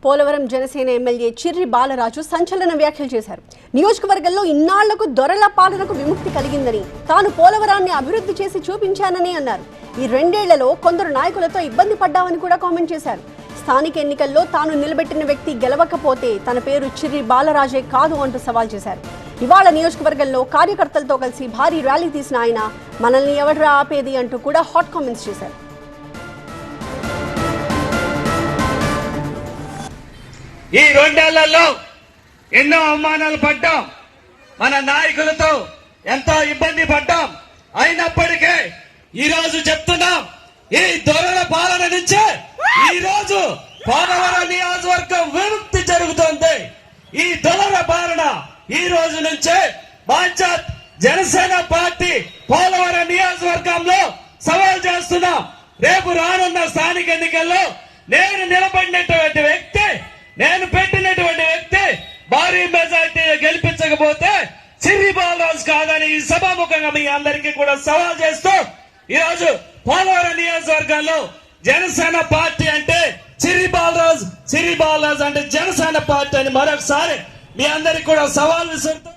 Polavaram Janasena MLA Chirri Balaraju సంచలన వ్యాఖ్యలు చేశారు. నియోజకవర్గంలో ఇన్నాళ్లకు దొరల పాలనకు విముక్తి కలిగిందని, తాను పోలవరాన్ని అభివృద్ధి చేసి చూపించానని అన్నారు. ఈ 2 ఏళ్లలో కొందరు నాయకులతో ఇబ్బంది పడ్డామని కూడా కామెంట్ చేశారు. స్థానిక ఎన్నికల్లో తాను నిలబెట్టిన వ్యక్తి గెలవకపోతే తన పేరు చిర్రి బాలరాజే కాదు అంటూ సవాల్ చేశారు. ఇవాళ నియోజకవర్గంలో కార్యకర్తలతో కలిసి భారీ ర్యాలీ తీసిన ఆయన మనల్ని ఎవడ్రా ఆపేది అంటూ కూడా హాట్ కామెంట్స్ చేశారు. ఈ 2 ఏళ్లలో ఎన్నో అవమానాలు పడ్డాం, మన నాయకులతో ఎంతో ఇబ్బంది పడ్డాం. అయినప్పటికీ ఈ రోజు చెప్తున్నాం, ఈ దొరల పాలన నుంచే ఈ రోజు పోలవరం నియోజకవర్గం విముక్తి జరుగుతోంది. ఈ దొరల పాలన ఈ రోజు నుంచే బాధ్యత జనసేన పార్టీ పోలవరం నియోజకవర్గంలో సవాల్ చేస్తున్నాం. రేపు రానున్న స్థానిక ఎన్నికల్లో నేను నిలబడినటువంటి వ్యక్తి, నేను పెట్టినటువంటి వ్యక్తి భారీ మెజార్టీ గెలిపించకపోతే చిర్రి బాలరాజు కాదని ఈ సభాముఖంగా మీ అందరికీ కూడా సవాల్ చేస్తూ ఈరోజు పోలవరం నియోజకవర్గంలో జనసేన పార్టీ అంటే చిర్రి బాలరాజు అంటే జనసేన పార్టీ అని మరొకసారి మీ అందరికీ కూడా సవాల్ విసురుతూ